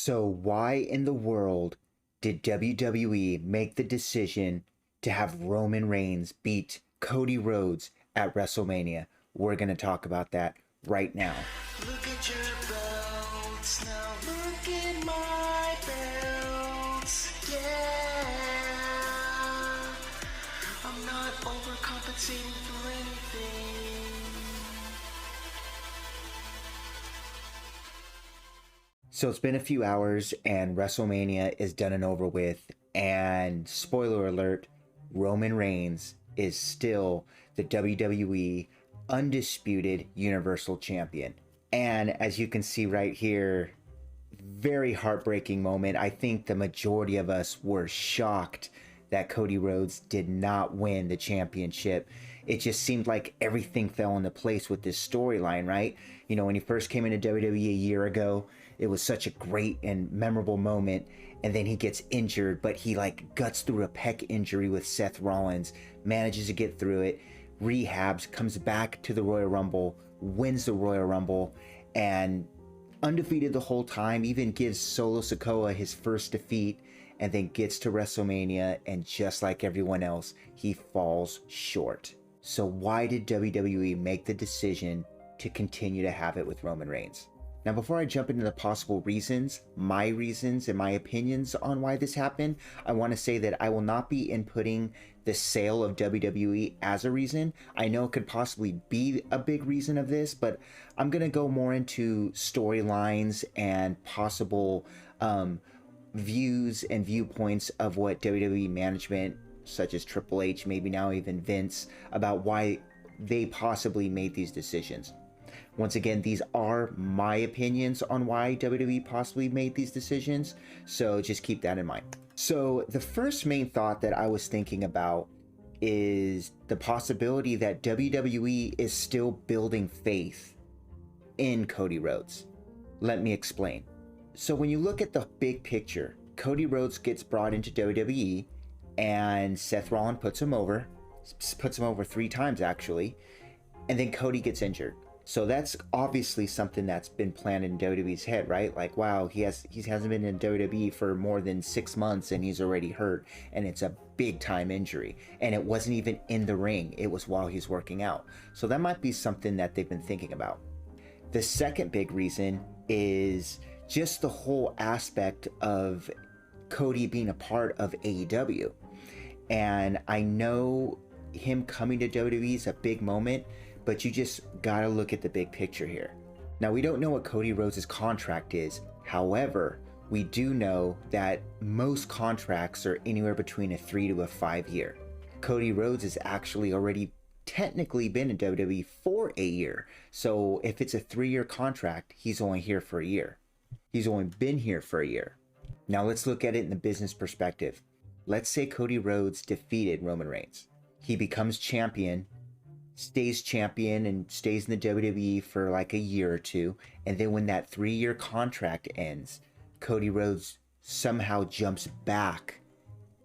So why in the world did WWE make the decision to have Roman Reigns beat Cody Rhodes at WrestleMania? We're going to talk about that right now. Look at your belts, now look at my belts, yeah. I'm not overcompensating for anything. So it's been a few hours and WrestleMania is done and over with, and spoiler alert, Roman Reigns is still the WWE undisputed Universal Champion. And as you can see right here, very heartbreaking moment. I think the majority of us were shocked that Cody Rhodes did not win the championship. It just seemed like everything fell into place with this storyline, right? You know, when he first came into WWE a year ago, it was such a great and memorable moment, and then he gets injured, but he like guts through a pec injury with Seth Rollins, manages to get through it, rehabs, comes back to the Royal Rumble, wins the Royal Rumble, and undefeated the whole time, even gives Solo Sikoa his first defeat, and then gets to WrestleMania, and just like everyone else, he falls short. So why did WWE make the decision to continue to have it with Roman Reigns? Now, before I jump into the possible reasons, my reasons and my opinions on why this happened, I want to say that I will not be inputting the sale of WWE as a reason. I know it could possibly be a big reason of this, but I'm going to go more into storylines and possible views and viewpoints of what WWE management, such as Triple H, maybe now even Vince, about why they possibly made these decisions. Once again, these are my opinions on why WWE possibly made these decisions, so just keep that in mind. So the first main thought that I was thinking about is the possibility that WWE is still building faith in Cody Rhodes. Let me explain. So when you look at the big picture, Cody Rhodes gets brought into WWE and Seth Rollins puts him over 3 times actually, and then Cody gets injured. So that's obviously something that's been planned in WWE's head, right? Like, wow, he hasn't been in WWE for more than 6 months and he's already hurt, and it's a big time injury. And it wasn't even in the ring, it was while he's working out. So that might be something that they've been thinking about. The second big reason is just the whole aspect of Cody being a part of AEW. And I know him coming to WWE is a big moment, but you just gotta look at the big picture here. Now, we don't know what Cody Rhodes' contract is. However, we do know that most contracts are anywhere between a 3 to a 5 year. Cody Rhodes has actually already technically been in WWE for a year. So if it's a 3-year contract, he's only here for a year. He's only been here for a year. Now let's look at it in the business perspective. Let's say Cody Rhodes defeated Roman Reigns. He becomes champion, stays champion and stays in the WWE for like a year or two, and then when that 3-year contract ends, Cody Rhodes somehow jumps back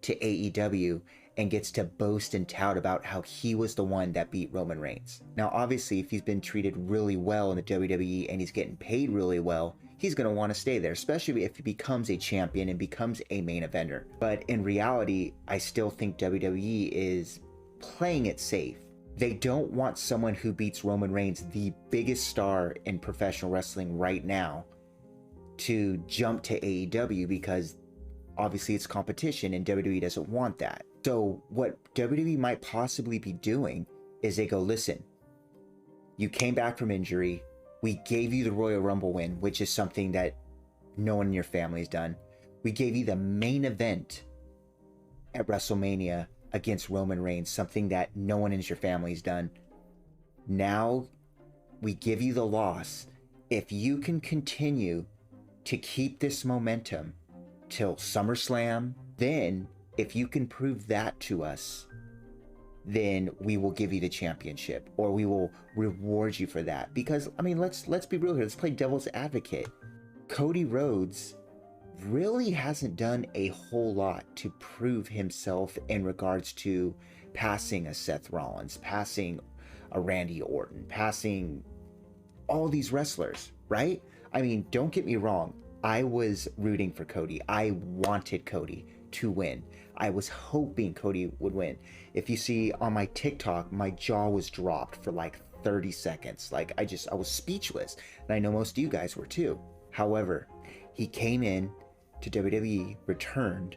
to AEW and gets to boast and tout about how he was the one that beat Roman Reigns. Now obviously, if he's been treated really well in the WWE and he's getting paid really well, he's going to want to stay there, especially if he becomes a champion and becomes a main eventer. But in reality, I still think WWE is playing it safe. They don't want someone who beats Roman Reigns, the biggest star in professional wrestling right now, to jump to AEW, because obviously it's competition and WWE doesn't want that. So what WWE might possibly be doing is they go, listen, you came back from injury. We gave you the Royal Rumble win, which is something that no one in your family has done. We gave you the main event at WrestleMania against Roman Reigns, something that no one in your family's done. Now we give you the loss. If you can continue to keep this momentum till SummerSlam, then if you can prove that to us, then we will give you the championship, or we will reward you for that. Because I mean, let's be real here. Let's play devil's advocate. Cody Rhodes really hasn't done a whole lot to prove himself in regards to passing a Seth Rollins, passing a Randy Orton, passing all these wrestlers, right? I mean, don't get me wrong. I was rooting for Cody. I wanted Cody to win. I was hoping Cody would win. If you see on my TikTok, my jaw was dropped for like 30 seconds. Like I was speechless. And I know most of you guys were too. However, he came in to WWE, returned.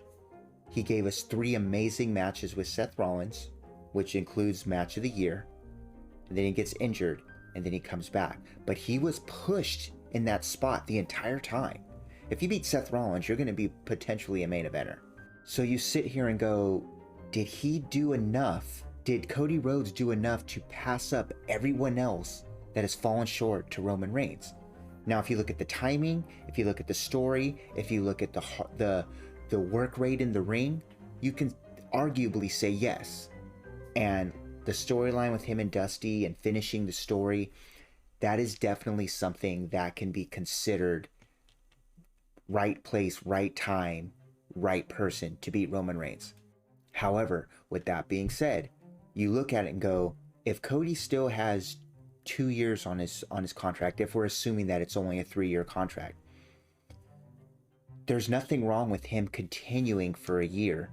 He gave us 3 amazing matches with Seth Rollins, which includes match of the year. And then he gets injured and then he comes back. But he was pushed in that spot the entire time. If you beat Seth Rollins, you're going to be potentially a main eventer. So you sit here and go, did he do enough? Did Cody Rhodes do enough to pass up everyone else that has fallen short to Roman Reigns? Now, if you look at the timing, if you look at the story, if you look at the work rate in the ring, you can arguably say yes. And the storyline with him and Dusty and finishing the story, that is definitely something that can be considered right place, right time, right person to beat Roman Reigns. However, with that being said, you look at it and go, if Cody still has 2 years on his contract, if we're assuming that it's only a 3-year contract, there's nothing wrong with him continuing for a year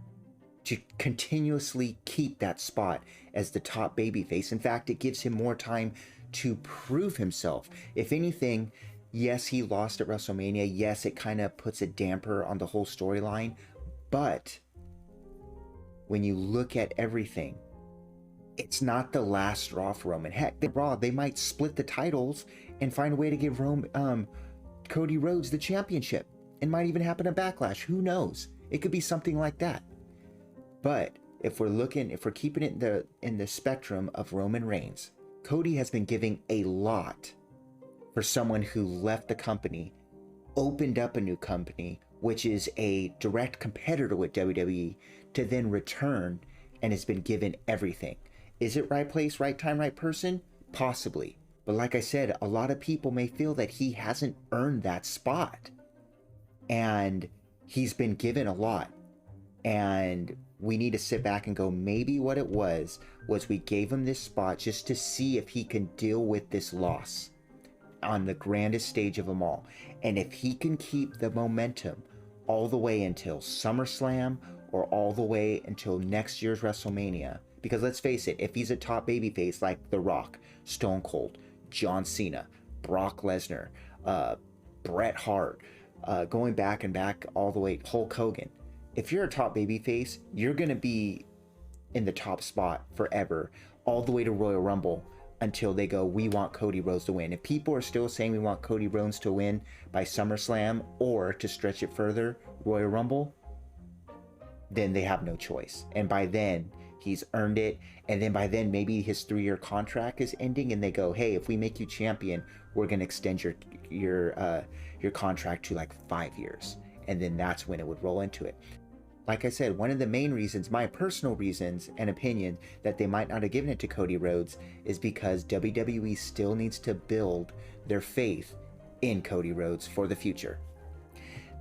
to continuously keep that spot as the top babyface. In fact, it gives him more time to prove himself. If anything, yes, he lost at WrestleMania. Yes, it kind of puts a damper on the whole storyline. But when you look at everything, it's not the last straw for Roman. Heck, they might split the titles and find a way to give Cody Rhodes the championship. It might even happen at Backlash. Who knows? It could be something like that. But if we're keeping it in the spectrum of Roman Reigns, Cody has been giving a lot for someone who left the company, opened up a new company, which is a direct competitor with WWE, to then return and has been given everything. Is it right place, right time, right person? Possibly. But like I said, a lot of people may feel that he hasn't earned that spot. And he's been given a lot. And we need to sit back and go, maybe what it was we gave him this spot just to see if he can deal with this loss on the grandest stage of them all. And if he can keep the momentum all the way until SummerSlam or all the way until next year's WrestleMania, because let's face it, if he's a top babyface like The Rock, Stone Cold, John Cena, Brock Lesnar, Bret Hart, going back and back all the way, Hulk Hogan, if you're a top babyface, you're going to be in the top spot forever, all the way to Royal Rumble, until they go, we want Cody Rhodes to win. If people are still saying we want Cody Rhodes to win by SummerSlam, or to stretch it further, Royal Rumble, then they have no choice. And by then, he's earned it. And then by then, maybe his 3-year contract is ending, and they go, hey, if we make you champion, we're going to extend your contract to like 5 years. And then that's when it would roll into it. Like I said, one of the main reasons, my personal reasons and opinion, that they might not have given it to Cody Rhodes is because WWE still needs to build their faith in Cody Rhodes for the future.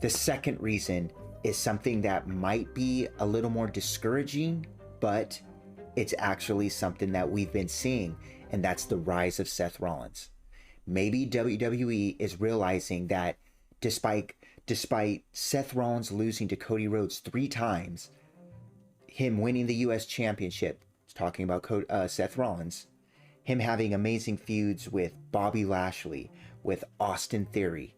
The second reason is something that might be a little more discouraging, but it's actually something that we've been seeing, and that's the rise of Seth Rollins. Maybe WWE is realizing that despite Seth Rollins losing to Cody Rhodes 3 times, him winning the US Championship, talking about Seth Rollins, him having amazing feuds with Bobby Lashley, with Austin Theory,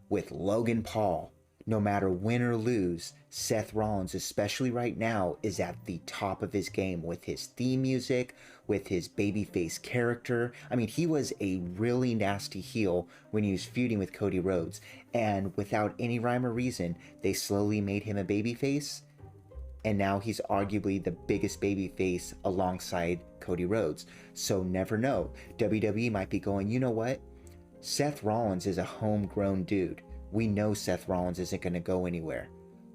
with Logan Paul, no matter win or lose, Seth Rollins, especially right now, is at the top of his game with his theme music, with his babyface character. I mean, he was a really nasty heel when he was feuding with Cody Rhodes. And without any rhyme or reason, they slowly made him a babyface. And now he's arguably the biggest babyface alongside Cody Rhodes. So never know. WWE might be going, you know what? Seth Rollins is a homegrown dude. We know Seth Rollins isn't going to go anywhere.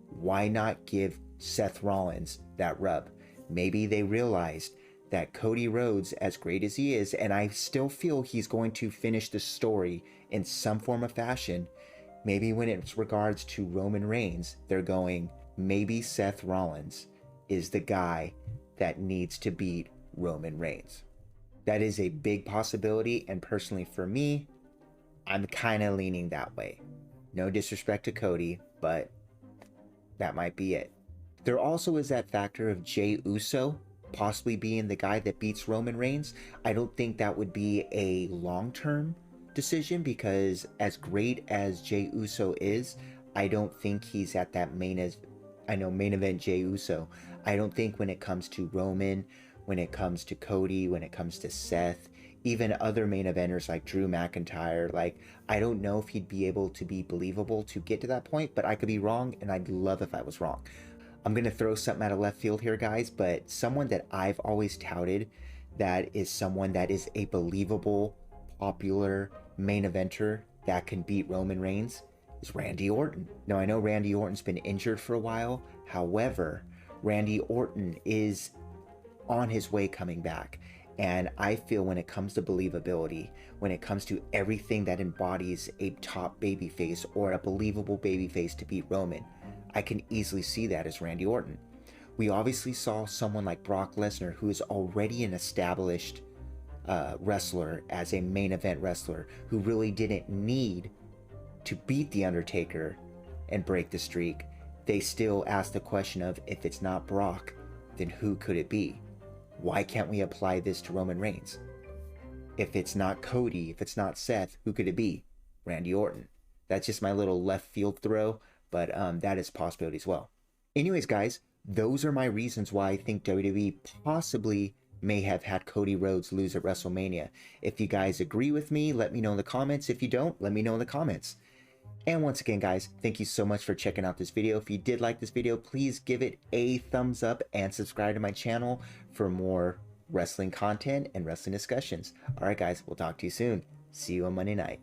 Why not give Seth Rollins that rub? Maybe they realized that Cody Rhodes, as great as he is, and I still feel he's going to finish the story in some form of fashion, maybe when it's regards to Roman Reigns, they're going, maybe Seth Rollins is the guy that needs to beat Roman Reigns. That is a big possibility, and personally for me, I'm kind of leaning that way. No disrespect to Cody, but that might be it. There also is that factor of Jey Uso possibly being the guy that beats Roman Reigns. I don't think that would be a long-term decision, because as great as Jey Uso is, I don't think he's at that main event Jey Uso. I don't think when it comes to Roman, when it comes to Cody, when it comes to Seth, even other main eventers like Drew McIntyre, like, I don't know if he'd be able to be believable to get to that point, but I could be wrong, and I'd love if I was wrong. I'm going to throw something out of left field here, guys, but someone that I've always touted that is someone that is a believable, popular main eventer that can beat Roman Reigns is Randy Orton. Now, I know Randy Orton's been injured for a while. However, Randy Orton is on his way coming back. And I feel when it comes to believability, when it comes to everything that embodies a top babyface or a believable babyface to beat Roman, I can easily see that as Randy Orton. We obviously saw someone like Brock Lesnar, who is already an established wrestler as a main event wrestler, who really didn't need to beat The Undertaker and break the streak. They still ask the question of, if it's not Brock, then who could it be? Why can't we apply this to Roman Reigns? If it's not Cody, if it's not Seth, who could it be? Randy Orton. That's just my little left field throw, but that is a possibility as well. Anyways, guys, those are my reasons why I think WWE possibly may have had Cody Rhodes lose at WrestleMania. If you guys agree with me, let me know in the comments. If you don't, let me know in the comments. And once again, guys, thank you so much for checking out this video. If you did like this video, please give it a thumbs up and subscribe to my channel for more wrestling content and wrestling discussions. All right, guys, we'll talk to you soon. See you on Monday night.